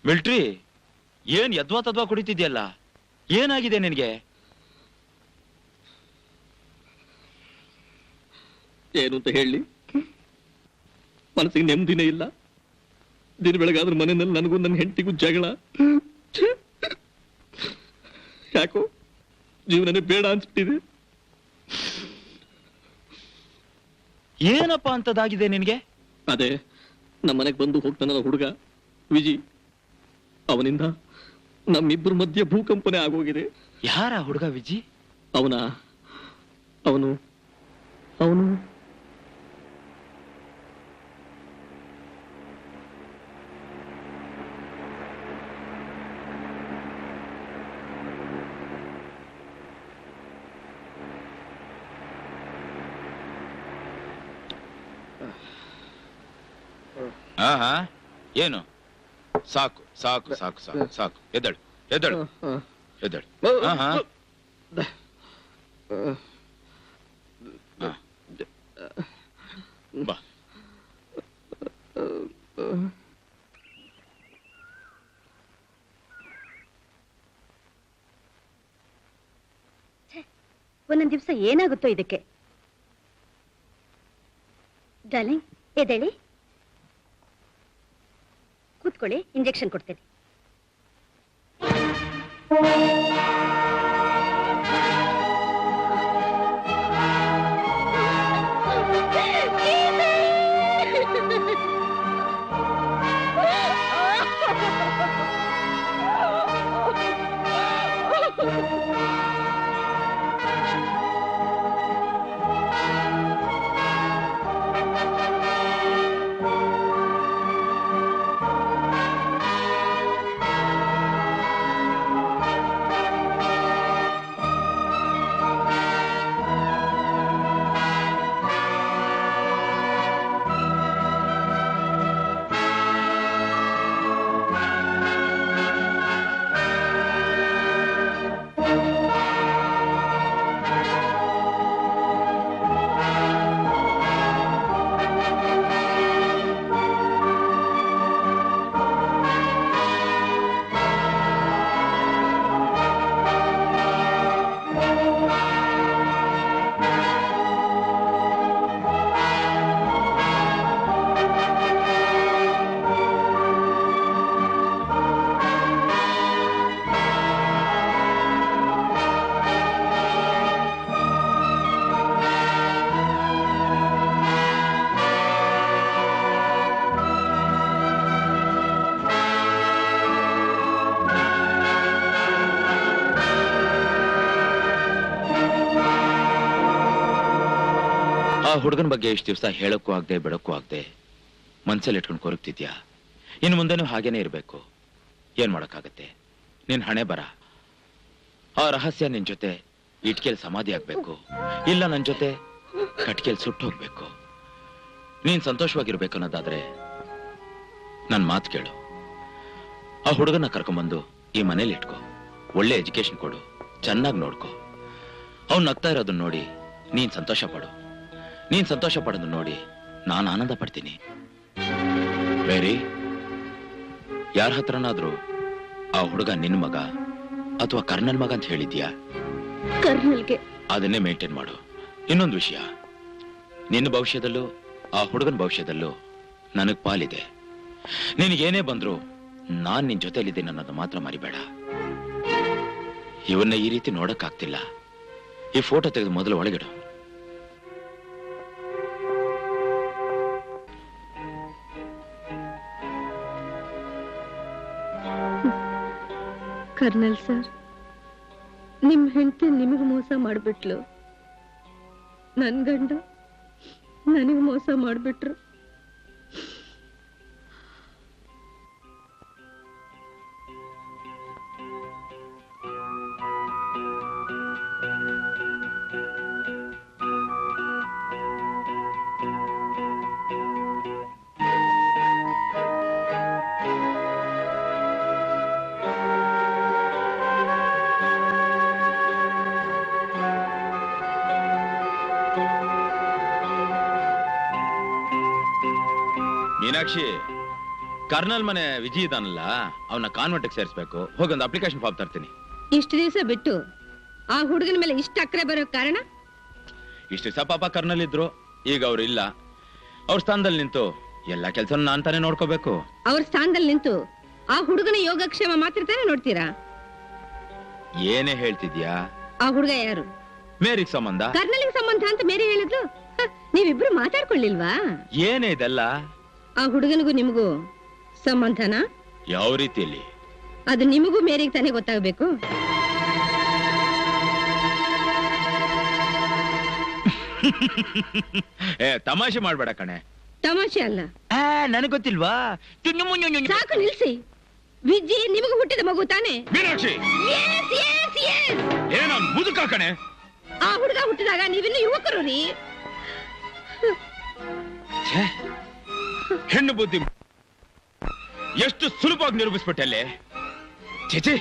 Military, ಏನ್ ಯದ್ವಾ ತದ್ವಾ ಕುಡಿತಿದ್ಯಲ್ಲ, ಏನಾಗಿದೆ ನಿನಗೆ? ಏನು ಅಂತ ಹೇಳಿ, ಮನಸ್ಸಿಗೆ ನೆಮ್ಮದಿನೇ ಇಲ್ಲ. ದಿನ ಬೆಳಗಾದ್ರೆ ಮನೆಯಲ್ಲಿ ನನಗೂ ನನ್ನ ಹೆಂಡತಿಗೂ ಜಗಳ. ಯಾಕೋ ಜೀವನನೇ ಬೇಡ ಅನ್ಸ್ಬಿಟ್ಟಿದೆ. ಏನಪ್ಪ ಅಂತದಾಗಿದೆ ನಿನ್ಗೆ? ಅದೇ ನಮ್ಮ ಮನೆಗೆ ಬಂದು ಹೋಗ್ತಾನಲ್ಲ ಹುಡುಗ ವಿಜಿ, ಅವನಿಂದ ನಮ್ಮಿಬ್ಬರ ಮಧ್ಯೆ ಭೂಕಂಪನೆ ಆಗೋಗಿದೆ. ಯಾರ ಹುಡುಗ ವಿಜಿ? ಅವನು ಏನು? ಸಾಕು ಸಾಕು ಸಾಕು ಸಾಕು ಸಾಕು, ಎದ್ದಳು ಎದ್ದಳು ಎದ್ದಳು. ಬಾ. ಒಂದೊಂದು ದಿವಸ ಏನಾಗುತ್ತೋ ಇದಕ್ಕೆ. ಡಾರ್ಲಿಂಗ್, ಎದ್ದೇಳಿ, ಕೂತ್ಕೊಳ್ಳಿ, ಇಂಜೆಕ್ಷನ್ ಕೊಡ್ತೇನೆ. ಆ ಹುಡುಗನ ಬಗ್ಗೆ ಇಷ್ಟು ದಿವಸ ಹೇಳಕ್ಕೂ ಆಗದೆ ಬಿಡಕ್ಕೂ ಆಗದೆ ಮನ್ಸಲ್ಲಿ ಇಟ್ಕೊಂಡು ಕೊರಗ್ತಿದ್ಯಾ. ಇನ್ನು ಮುಂದೆನೂ ಹಾಗೇನೆ ಇರಬೇಕು. ಏನ್ ಮಾಡಕ್ಕಾಗತ್ತೆ, ನಿನ್ ಹಣೆ ಬರ. ಆ ರಹಸ್ಯ ನಿನ್ ಜೊತೆ ಇಟ್ಕೆಲ್ ಸಮಾಧಿ ಆಗ್ಬೇಕು, ಇಲ್ಲ ನನ್ ಜೊತೆ ಕಟ್ಕೆಲ್ ಸುಟ್ಟು ಹೋಗ್ಬೇಕು. ನೀನ್ ಸಂತೋಷವಾಗಿರ್ಬೇಕು ಅನ್ನೋದಾದ್ರೆ ನನ್ ಮಾತು ಕೇಳು. ಆ ಹುಡುಗನ ಕರ್ಕೊಂಬಂದು ಈ ಮನೇಲಿ ಇಟ್ಕೋ, ಒಳ್ಳೆ ಎಜುಕೇಶನ್ ಕೊಡು, ಚೆನ್ನಾಗಿ ನೋಡ್ಕೋ. ಅವ್ನು ನಗ್ತಾ ಇರೋದನ್ನ ನೋಡಿ ನೀನ್ ಸಂತೋಷ ಪಡು. ನೀನ್ ಸಂತೋಷ ಪಡೋದನ್ನ ನೋಡಿ ನಾನು ಆನಂದ ಪಡ್ತೀನಿ. ಬೇರೆ ಯಾರ ಹತ್ರನಾದ್ರೂ ಆ ಹುಡುಗ ನಿನ್ ಮಗ ಅಥವಾ ಕರ್ನಲ್ ಮಗ ಅಂತ ಹೇಳಿದ್ಯಾ? ಕರ್ನಲ್ಗೆ. ಅದನ್ನೇ ಮೇಂಟೈನ್ ಮಾಡು. ಇನ್ನೊಂದು ವಿಷಯ, ನಿನ್ನ ಭವಿಷ್ಯದಲ್ಲೂ ಆ ಹುಡುಗನ ಭವಿಷ್ಯದಲ್ಲೂ ನನಗ್ ಪಾಲಿದೆ. ನಿನಗೇನೇ ಬಂದ್ರು ನಾನ್ ನಿನ್ ಜೊತೆಲಿದ್ದೀನಿ ಅನ್ನೋದು ಮಾತ್ರ ಮರಿಬೇಡ. ಇವನ್ನ ಈ ರೀತಿ ನೋಡಕ್ಕಾಗ್ತಿಲ್ಲ. ಈ ಫೋಟೋ ತೆಗೆದು ಮೊದಲು ಒಳಗಿಡು. ಕರ್ನಲ್ ಸರ್, ನಿಮ್ ಹೆಂಡತಿ ನಿಮಗ್ ಮೋಸ ಮಾಡ್ಬಿಟ್ಲು, ನನ್ ಗಂಡ ನನಗ್ ಮೋಸ ಮಾಡ್ಬಿಟ್ರು. ಮೀನಾಕ್ಷಿ, ಕರ್ನಲ್ ಮನೆ ವಿಜಯ್ ಇದಾನಲ್ಲ, ಅವನ ಕಾನ್ವೆಂಟ್ಗೆ ಸೇರಿಸ್ಬೇಕು. ಹೋಗಿ ಒಂದು ಅಪ್ಲಿಕೇಶನ್ ಫಾರ್ಮ್ ತರ್ತೀನಿ. ಇಷ್ಟು ದಿವಸ ಬಿಟ್ಟು ಆ ಹುಡುಗನ ಮೇಲೆ ಇಷ್ಟ ಅಕ್ರೆ ಬರೋ ಕಾರಣ? ಇಷ್ಟು ದಿವಸ ಪಾಪ ಕರ್ನಲ್ ಇದ್ರು, ಈಗ ಅವ್ರು ಇಲ್ಲ. ಅವ್ರ ಸ್ಥಾನದಲ್ಲಿ ನಿಂತು ಎಲ್ಲ ಕೆಲಸ ನಾನ್ ತಾನೇ ನೋಡ್ಕೋಬೇಕು. ಅವ್ರ ಸ್ಥಾನದಲ್ಲಿ ನಿಂತು ಆ ಹುಡುಗನ ಯೋಗಕ್ಷೇಮ ಮಾತ್ರ ತಾನೇ ನೋಡ್ತೀರಾ? ಏನೇ ಹೇಳ್ತಿದ್ಯಾ? ಆ ಹುಡುಗ ಯಾರು? ಮೇರಿಗ್ ಸಂಬಂಧ. ಕರ್ನಲ್ಗೆ ಸಂಬಂಧ ಅಂತ ಮೇರಿ ಹೇಳಿದ್ಲು. ನೀವಿಬ್ರು ಮಾತಾಡ್ಕೊಳ್ಳಿಲ್ವಾ? ಏನೇ ಇದೆಲ್ಲ? ಆ ಹುಡುಗನಿಗೂ ನಿಮಗೂ ಸಂಬಂಧನಾ? ಯಾವ ರೀತಿಯಲ್ಲಿ? ಅದು ನಿಮಗೂ ಮೇರಿಗೆ ತಾನೇ ಗೊತ್ತಾಗಬೇಕು. ತಮಾಷೆ ಮಾಡ್ಬೇಡ ಕಣೆ. ತಮಾಷೆ ಅಲ್ಲ. ನನಗ್ ಗೊತ್ತಿಲ್ವಾ? ಸಾಕು ನಿಲ್ಸಿ. ವಿಜಿ ನಿಮಗೂ ಹುಟ್ಟಿದ ಮಗು ತಾನೆ? ಮೀನಾಕ್ಷಿ, ಏನ ಮುದುಕ ಕಣೆ. ಆ ಹುಡುಗ ಹುಟ್ಟಿದಾಗ ನೀವಿನ್ನು ಯುವಕರು ರೀ. ಹೆಣ್ಣು ಬುದ್ಧಿ ಎಷ್ಟು ಸುಲಭವಾಗಿ ನಿರೂಪಿಸ್ಬಿಟ್ಟೆ ಅಲ್ಲೇ. ಚೇಚಿ,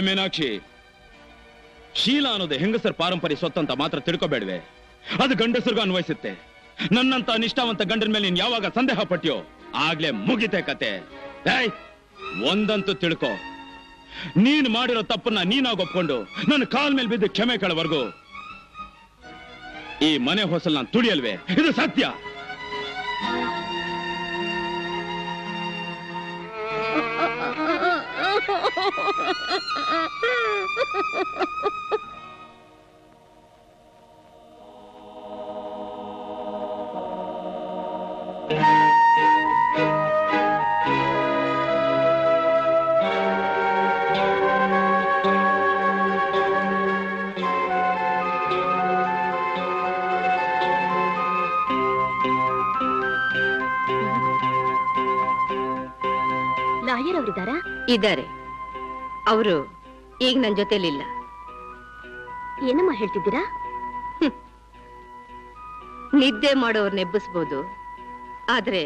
ಮೀನಾಕ್ಷಿ, ಶೀಲ ಅನ್ನೋದು ಹೆಂಗಸರ ಪಾರಂಪರ್ಯ ಸ್ವತ್ತಂತ ಮಾತ್ರ ತಿಳ್ಕೊಬೇಡ್ವೆ. ಅದು ಗಂಡಸರಿಗೂ ಅನ್ವಯಿಸುತ್ತೆ. ನನ್ನಂತ ನಿಷ್ಠಾವಂತ ಗಂಡನ ಮೇಲೆ ನೀನ್ ಯಾವಾಗ ಸಂದೇಹ ಪಟ್ಟ್ಯೋ ಆಗ್ಲೇ ಮುಗಿತೆ ಕತೆ. ಒಂದಂತೂ ತಿಳ್ಕೊ, ನೀನ್ ಮಾಡಿರೋ ತಪ್ಪನ್ನ ನೀನಾಗ ಒಪ್ಕೊಂಡು ನನ್ನ ಕಾಲ್ ಮೇಲೆ ಬಿದ್ದು ಕ್ಷಮೆ ಕೇಳವರೆಗೂ ಈ ಮನೆ ಹೊಸಲ್ ನಾನು ತುಳಿಯಲ್ವೇ? ಇದು ಸತ್ಯ. ಲಾಯರ್ ಅವರಿದ್ದಾರಾ? ಇದ್ದಾರೆ. ಅವರು ಈಗ ನನ್ನ ಜೊತೆಲಿಲ್ಲ. ಏನಮ್ಮ ಹೇಳ್ತಿದ್ದೀರಾ? ನಿದ್ದೆ ಮಾಡೋರ್ ನೆಬ್ಬಿಸ್ಬೋದು, ಆದ್ರೆ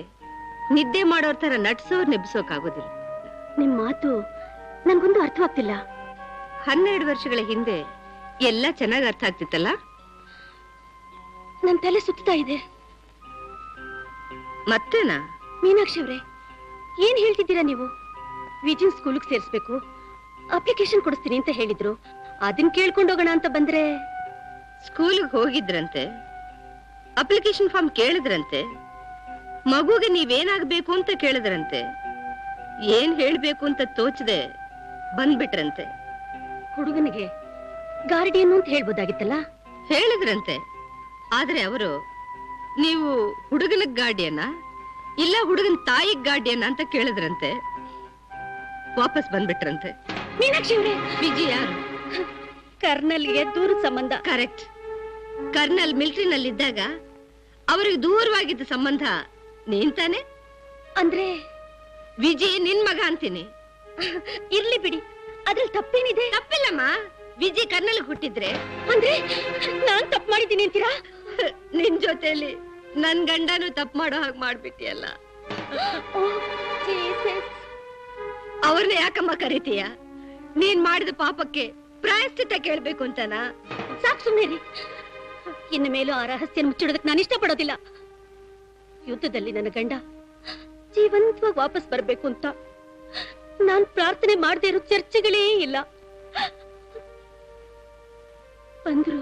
ನಿದ್ದೆ ಮಾಡೋರ್ ತರ ನಡ್ಸೋರ್ ನೆಬ್ಸೋಕಾಗೋದಿಲ್ಲ. ನಿಮ್ ಮಾತು ನನ್ಗೊಂದು ಅರ್ಥವಾಗ್ತಿಲ್ಲ. 12 ವರ್ಷಗಳ ಹಿಂದೆ ಎಲ್ಲ ಚೆನ್ನಾಗಿ ಅರ್ಥ ಆಗ್ತಿತ್ತಲ್ಲ? ನನ್ ತಲೆ ಸುತ್ತಾ ಇದೆ. ಮತ್ತೇನಾ? ಮೀನಾಕ್ಷಿ ಅವ್ರೆ, ಏನ್ ಹೇಳ್ತಿದ್ದೀರಾ ನೀವು? ವಿಜಿನ್ ಸ್ಕೂಲ್ಗೆ ಸೇರಿಸ್ಬೇಕು, ಅಪ್ಲಿಕೇಶನ್ ಕೊಡಿಸ್ತೀನಿ ಅಂತ ಹೇಳಿದ್ರು. ಅದನ್ನ ಕೇಳ್ಕೊಂಡು ಹೋಗೋಣ ಅಂತ ಬಂದ್ರೆ ಸ್ಕೂಲ್ಗೆ ಹೋಗಿದ್ರಂತೆ, ಅಪ್ಲಿಕೇಶನ್ ಫಾರ್ಮ್ ಕೇಳಿದ್ರಂತೆ, ಮಗುಗೆ ನೀವೇನಾಗ್ಬೇಕು ಅಂತ ಕೇಳಿದ್ರಂತೆ, ಏನ್ ಹೇಳ್ಬೇಕು ಅಂತ ತೋಚದೆ ಬಂದ್ಬಿಟ್ರಂತೆ. ಹುಡುಗನಿಗೆ ಗಾರ್ಡಿಯನ್ ಅಂತ ಹೇಳ್ಬೋದಾಗಿತ್ತಲ್ಲ? ಹೇಳಿದ್ರಂತೆ. ಆದ್ರೆ ಅವರು ನೀವು ಹುಡುಗನ ಗಾರ್ಡಿಯನ್ನ ಇಲ್ಲ ಹುಡುಗನ ತಾಯಿಗ್ ಗಾರ್ಡಿಯನ್ ಅಂತ ಕೇಳಿದ್ರಂತೆ. ವಾಪಸ್ ಬಂದ್ಬಿಟ್ರಂತೆ. ಮೀನಾಕ್ಷಿ ಅವರೇ, ವಿಜಿ ಯಾರು? ಕರ್ನಲ್ಗೆ ದೂರದ ಸಂಬಂಧ. ಕರೆಕ್ಟ್. ಕರ್ನಲ್ ಮಿಲಿಟರಿನಲ್ಲಿದ್ದಾಗ ಅವ್ರಿಗೆ ದೂರವಾಗಿದ್ದ ಸಂಬಂಧ ನೀನ್ ತಾನೆ? ಅಂದ್ರೆ ವಿಜಿ ನಿನ್ ಮಗ ಅಂತೀನಿ. ಇರ್ಲಿ ಬಿಡಿ, ಅದ್ರಲ್ಲಿ ತಪ್ಪೇನಿದೆ? ತಪ್ಪಿಲ್ಲಮ್ಮ. ವಿಜಿ ಕರ್ನಲ್ ಹುಟ್ಟಿದ್ರೆ ಅಂದ್ರೆ ನಾನ್ ತಪ್ಪು ಮಾಡಿದ್ದೀನಿ ಅಂತೀರಾ? ನಿನ್ ಜೊತೆಲಿ ನನ್ ಗಂಡನು ತಪ್ಪು ಮಾಡೋ ಹಾಗೆ ಮಾಡ್ಬಿಟ್ಟಿಯಲ್ಲ. ಅವ್ರನ್ನ ಯಾಕಮ್ಮ ಕರಿತೀಯ? ನೀನ್ ಮಾಡಿದ ಪಾಪಕ್ಕೆ ಪ್ರಾಯಶ್ಚಿತ್ತ ಕೇಳ್ಬೇಕು ಅಂತನಾ? ಸಾಕು ಸುಮ್ಮನೆ. ಇನ್ನು ಮೇಲೂ ಆ ರಹಸ್ಯ ಮುಚ್ಚಿಡೋದಕ್ಕೆ ನಾನು ಇಷ್ಟಪಡೋದಿಲ್ಲ. ಯುದ್ಧದಲ್ಲಿ ನನ್ನ ಗಂಡ ಜೀವಂತವಾಗಿ ವಾಪಸ್ ಬರ್ಬೇಕು ಅಂತ ನಾನ್ ಪ್ರಾರ್ಥನೆ ಮಾಡದೇ ಇರೋ ಚರ್ಚೆಗಳೇ ಇಲ್ಲ. ಬಂದ್ರು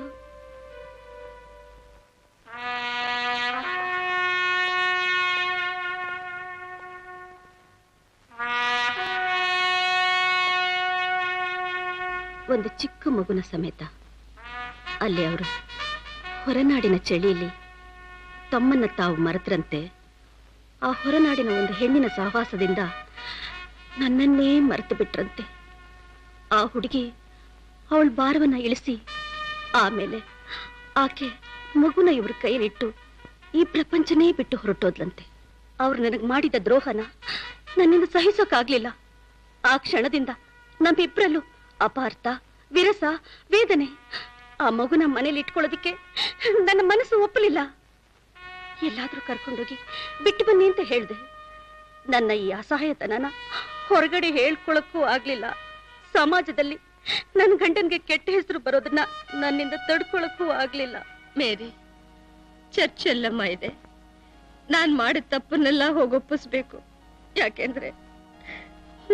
ಒಂದು ಚಿಕ್ಕ ಮಗುನ ಸಮೇತ ಅಲ್ಲಿ ಅವರು ಹೊರನಾಡಿನ ಚಳಿಯಲ್ಲಿ ತಮ್ಮನ್ನ ತಾವು ಮರೆತರಂತೆ. ಆ ಹೊರನಾಡಿನ ಒಂದು ಹೆಣ್ಣಿನ ಸಹವಾಸದಿಂದ ನನ್ನನ್ನೇ ಮರೆತು ಬಿಟ್ರಂತೆ. ಆ ಹುಡುಗಿ ಅವಳ ಭಾರವನ್ನ ಇಳಿಸಿ ಆಮೇಲೆ ಆಕೆ ಮಗುನ ಇವ್ರ ಕೈಲಿಟ್ಟು ಈ ಪ್ರಪಂಚನೇ ಬಿಟ್ಟು ಹೊರಟೋದ್ಲಂತೆ. ಅವ್ರು ನನಗೆ ಮಾಡಿದ ದ್ರೋಹನ ನನ್ನಿಂದ ಸಹಿಸೋಕಾಗ್ಲಿಲ್ಲ. ಆ ಕ್ಷಣದಿಂದ ನಮ್ಮಿಬ್ರಲ್ಲೂ ಅಪಾರ್ಥ, ವಿರಸ, ವೇದನೆ. ಆ ಮಗುನ ಮನೇಲಿ ಇಟ್ಕೊಳ್ಳೋದಿಕ್ಕೆ ನನ್ನ ಮನಸ್ಸು ಒಪ್ಪಲಿಲ್ಲ. ಎಲ್ಲಾದ್ರೂ ಕರ್ಕೊಂಡೋಗಿ ಬಿಟ್ಟು ಬನ್ನಿ ಅಂತ ಹೇಳ್ದೆ. ನನ್ನ ಈ ಅಸಹಾಯತನನ ಹೊರಗಡೆ ಹೇಳ್ಕೊಳಕ್ಕೂ ಆಗ್ಲಿಲ್ಲ. ಸಮಾಜದಲ್ಲಿ ನನ್ನ ಗಂಡನ್ಗೆ ಕೆಟ್ಟ ಹೆಸರು ಬರೋದನ್ನ ನನ್ನಿಂದ ತಡ್ಕೊಳಕ್ಕೂ ಆಗ್ಲಿಲ್ಲ. ಮೇರಿ, ಚರ್ಚ್ ಎಲ್ಲಮ್ಮ ಇದೆ. ನಾನ್ ಮಾಡಿದ ತಪ್ಪನ್ನೆಲ್ಲ ಹೋಗೊಪ್ಪಿಸ್ಬೇಕು. ಯಾಕೆಂದ್ರೆ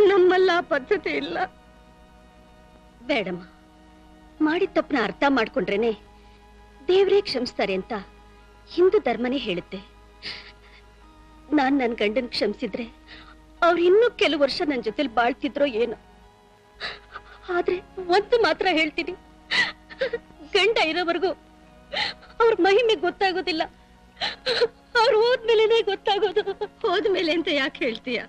ನಮ್ಮಲ್ಲ ಆ ಪದ್ಧತಿ ಇಲ್ಲ. ಬೇಡಮ್ಮ, ಮಾಡಿದ ತಪ್ಪನ ಅರ್ಥ ಮಾಡ್ಕೊಂಡ್ರೇನೆ ದೇವ್ರೇ ಕ್ಷಮಿಸ್ತಾರೆ ಅಂತ ಹಿಂದೂ ಧರ್ಮನೇ ಹೇಳುತ್ತೆ. ನಾನ್ ನನ್ ಗಂಡನ್ ಕ್ಷಮಿಸಿದ್ರೆ ಅವ್ರು ಇನ್ನೂ ಕೆಲವು ವರ್ಷ ನನ್ ಜೊತೆಲಿ ಬಾಳ್ತಿದ್ರೋ ಏನೋ. ಆದ್ರೆ ಒಂದು ಮಾತ್ರ ಹೇಳ್ತೀನಿ, ಗಂಡ ಇರೋವರೆಗೂ ಅವ್ರ ಮಹಿಮೆ ಗೊತ್ತಾಗೋದಿಲ್ಲ. ಅವ್ರು ಹೋದ್ಮೇಲೆನೆ ಗೊತ್ತಾಗೋದು. ಹೋದ್ಮೇಲೆ ಅಂತ ಯಾಕೆ ಹೇಳ್ತೀಯ?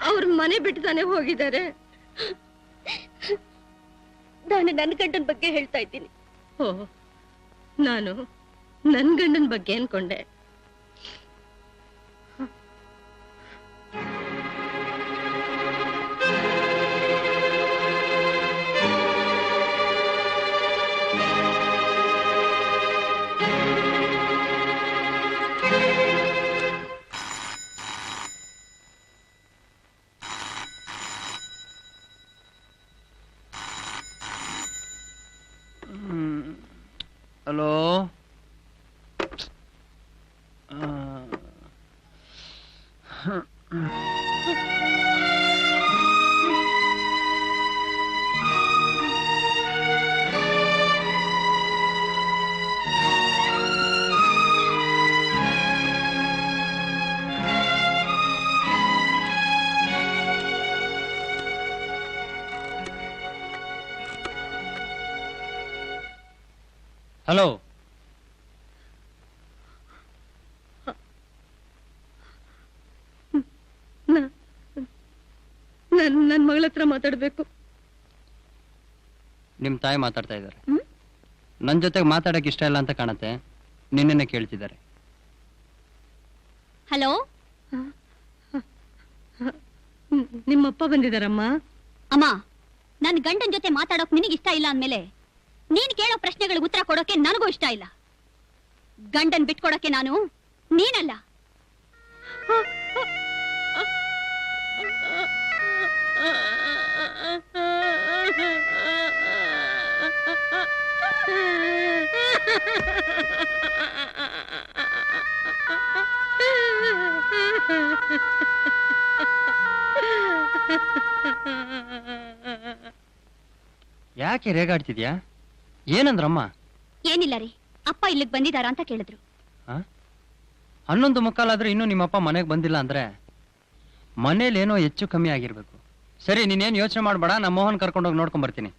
ಅವ್ರ ಮನೆ ಬಿಟ್ಟು ತಾನೇ ಹೋಗಿದ್ದಾರೆ. ನಾನು ನನ್ನ ಗಂಡನ ಬಗ್ಗೆ ಹೇಳ್ತಾ ಇದ್ದೀನಿ. ಓ, ನಾನು ನನ್ ಗಂಡನ ಬಗ್ಗೆ ಅನ್ಕೊಂಡೆ. Hello, hello. ನನ್ ಮಗಳ ಹತ್ರ ಮಾತಾಡ್ಬೇಕು. ನಿಮ್ ತಾಯಿ ಮಾತಾಡ್ತಾ ಇದ್ದಾರೆ. ನನ್ ಜೊತೆಗೆ ಮಾತಾಡಕ್ ಇಷ್ಟ ಇಲ್ಲ ಅಂತ ಕಾಣತ್ತೆ. ನಿನ್ನೆ ಕೇಳ್ತಿದ್ದಾರೆ. ಹಲೋ, ನಿಮ್ಮಪ್ಪ ಬಂದಿದಾರಮ್ಮ. ಅಮ್ಮ, ನನ್ ಗಂಡನ್ ಜೊತೆ ಮಾತಾಡೋಕ್ ನಿನಗೆ ಇಷ್ಟ ಇಲ್ಲ ಅಂದ್ಮೇಲೆ ನೀನ್ ಕೇಳೋ ಪ್ರಶ್ನೆಗಳಿಗೆ ಉತ್ತರ ಕೊಡೋಕೆ ನನಗೂ ಇಷ್ಟ ಇಲ್ಲ. ಗಂಡನ್ ಬಿಟ್ಕೊಡೋಕೆ ನಾನು ನೀನಲ್ಲ. ಯಾಕೆ ರೇಗಾಡ್ತಿದ್ಯಾ? ಏನಂದ್ರಮ್ಮ? ಏನಿಲ್ಲ ರೀ, ಅಪ್ಪ ಇಲ್ಲಿಗೆ ಬಂದಿದಾರ ಅಂತ ಕೇಳಿದ್ರು. 11:15 ಇನ್ನೂ ನಿಮ್ಮಪ್ಪ ಮನೆಗೆ ಬಂದಿಲ್ಲ ಅಂದ್ರೆ ಮನೇಲಿ ಏನೋ ಹೆಚ್ಚು ಕಮ್ಮಿ ಆಗಿರ್ಬೇಕು. ಸರಿ, ನೀನೇನು ಯೋಚನೆ ಮಾಡ್ಬೇಡ, ನಮ್ಮ ಮೋಹನ್ ಕರ್ಕೊಂಡೋಗಿ ನೋಡ್ಕೊಂಡ್ ಬರ್ತೀನಿ.